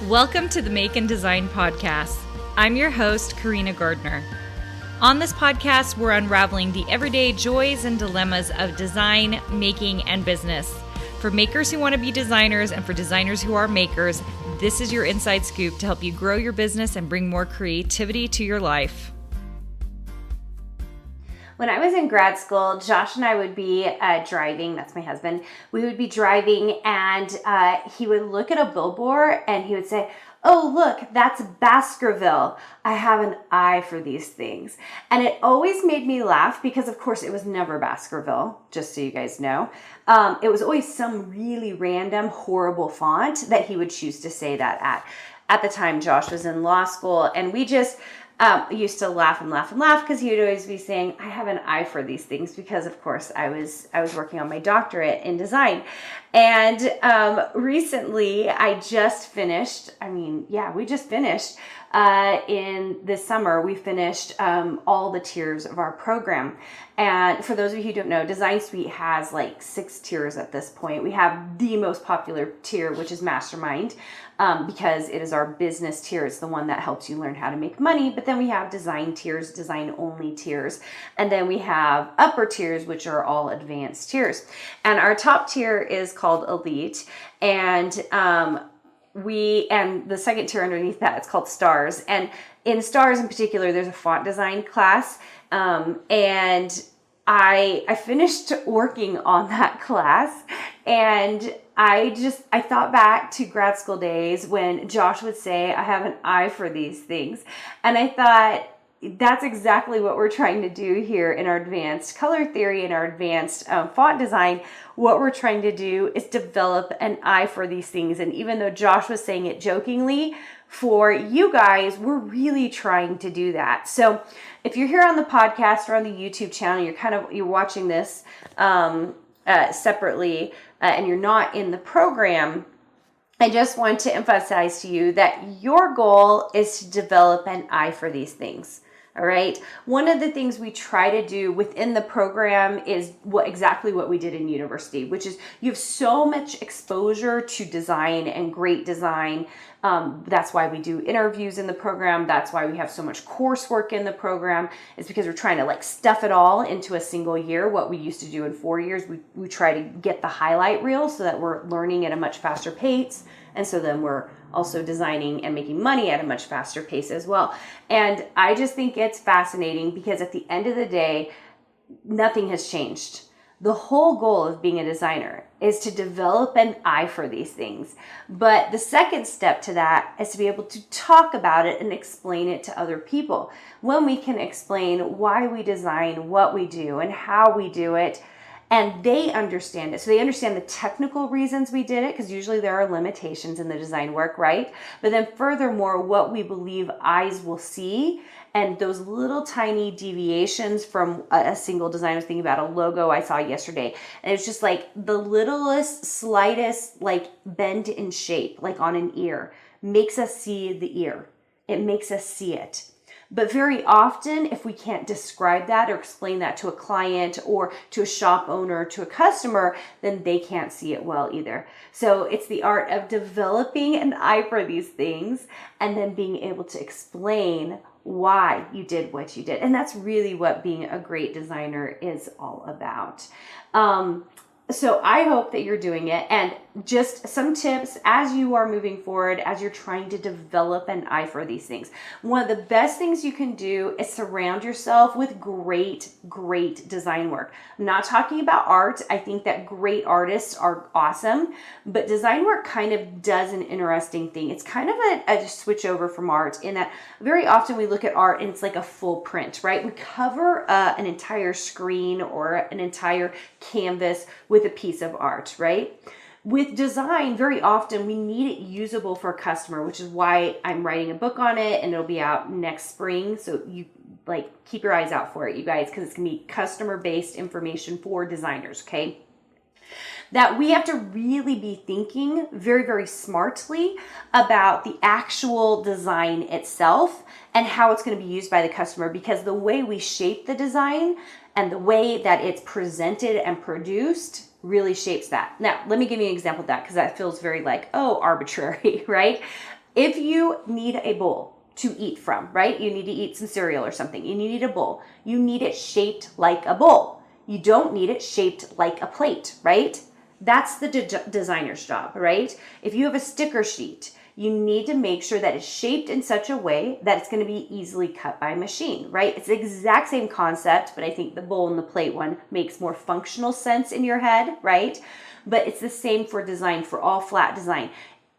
Welcome to the Make and Design Podcast. I'm your host, Carina Gardner. On this podcast, we're unraveling the everyday joys and dilemmas of design, making, and business. For makers who want to be designers and for designers who are makers, this is your inside scoop to help you grow your business and bring more creativity to your life. When I was in grad school, Josh and I would be driving, that's my husband, we would be driving and he would look at a billboard and he would say, "Oh, look, that's Baskerville. I have an eye for these things." And it always made me laugh because, of course, it was never Baskerville, just so you guys know. It was always some really random, horrible font that he would choose to say that at. At the time, Josh was in law school, and we just used to laugh because he would always be saying, "I have an eye for these things," because of course I was working on my doctorate in design. And recently we just finished in this summer. We finished all the tiers of our program. And for those of you who don't know, Design Suite has like 6 tiers at this point. We have the most popular tier, which is Mastermind, because it is our business tier. It's the one that helps you learn how to make money. But then we have design tiers, design only tiers. And then we have upper tiers, which are all advanced tiers. And our top tier is called Elite. And the second tier underneath that, it's called Stars. And in Stars in particular, there's a font design class. And I finished working on that class, and I thought back to grad school days when Josh would say, "I have an eye for these things." And I thought, that's exactly what we're trying to do here in our advanced color theory and our advanced font design. What we're trying to do is develop an eye for these things. And even though Josh was saying it jokingly, for you guys, we're really trying to do that. So if you're here on the podcast or on the YouTube channel, you're watching this separately and you're not in the program, I just want to emphasize to you that your goal is to develop an eye for these things. All right. One of the things we try to do within the program is exactly what we did in university, which is you have so much exposure to design and great design. That's why we do interviews in the program. That's why we have so much coursework in the program. It's because we're trying to stuff it all into a single year. What we used to do in 4 years, we try to get the highlight reel so that we're learning at a much faster pace. And so then we're also designing and making money at a much faster pace as well. And I just think it's fascinating because at the end of the day, nothing has changed. The whole goal of being a designer is to develop an eye for these things. But the second step to that is to be able to talk about it and explain it to other people. When we can explain why we design, what we do, and how we do it, and they understand it. So they understand the technical reasons we did it, because usually there are limitations in the design work, right? But then furthermore, what we believe eyes will see, and those little tiny deviations from a single design. I was thinking about a logo I saw yesterday, and it's just like the littlest, slightest bend in shape, like on an ear, makes us see the ear. It makes us see it. But very often, if we can't describe that or explain that to a client or to a shop owner, to a customer, then they can't see it well either. So it's the art of developing an eye for these things and then being able to explain why you did what you did. And that's really what being a great designer is all about. So I hope that you're doing it. And just some tips as you are moving forward, as you're trying to develop an eye for these things. One of the best things you can do is surround yourself with great design work. I'm not talking about art. I think that great artists are awesome, but design work kind of does an interesting thing. It's kind of a switch over from art in that very often we look at art and it's like a full print, right? We cover an entire screen or an entire canvas with a piece of art, right? With design, very often we need it usable for a customer, which is why I'm writing a book on it and it'll be out next spring. So you keep your eyes out for it, you guys, because it's going to be customer-based information for designers, okay? That we have to really be thinking very, very smartly about the actual design itself and how it's going to be used by the customer, because the way we shape the design and the way that it's presented and produced really shapes that. Now, let me give you an example of that, because that feels very arbitrary, right? If you need a bowl to eat from, right? You need to eat some cereal or something. You need a bowl. You need it shaped like a bowl. You don't need it shaped like a plate, right? That's the designer's job, right? If you have a sticker sheet, you need to make sure that it's shaped in such a way that it's going to be easily cut by a machine, right? It's the exact same concept, but I think the bowl and the plate one makes more functional sense in your head, right? But it's the same for design, for all flat design.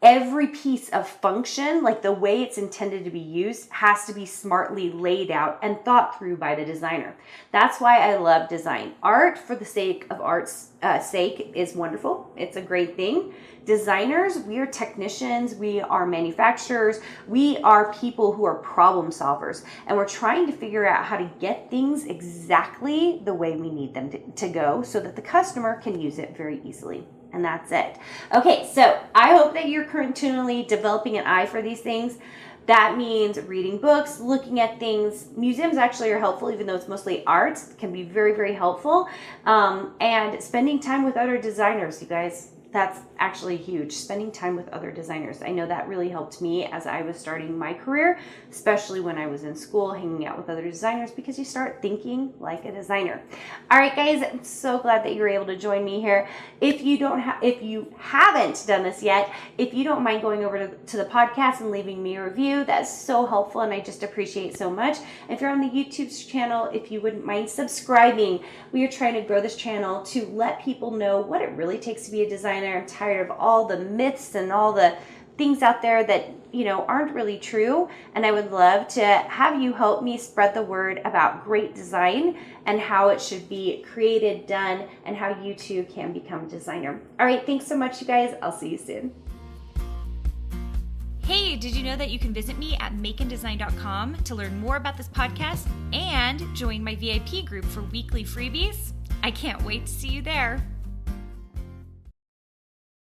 Every piece of function, like the way it's intended to be used, has to be smartly laid out and thought through by the designer. That's why I love design. Art for the sake of art's sake is wonderful. It's a great thing. Designers, we are technicians, we are manufacturers, we are people who are problem solvers, and we're trying to figure out how to get things exactly the way we need them to go so that the customer can use it very easily. And that's it. Okay, so I hope that you're continually developing an eye for these things. That means reading books, looking at things. Museums actually are helpful, even though it's mostly art. It can be very, very helpful. And spending time with other designers, you guys. That's actually huge. Spending time with other designers. I know that really helped me as I was starting my career, especially when I was in school, hanging out with other designers, because you start thinking like a designer. All right, guys, I'm so glad that you were able to join me here. If you haven't done this yet, if you don't mind going over to the podcast and leaving me a review, that's so helpful, and I just appreciate it so much. If you're on the YouTube channel, if you wouldn't mind subscribing. We are trying to grow this channel to let people know what it really takes to be a designer. I'm tired of all the myths and all the things out there that, aren't really true. And I would love to have you help me spread the word about great design and how it should be created, done, and how you too can become a designer. All right. Thanks so much, you guys. I'll see you soon. Hey, did you know that you can visit me at makeanddesign.com to learn more about this podcast and join my VIP group for weekly freebies? I can't wait to see you there.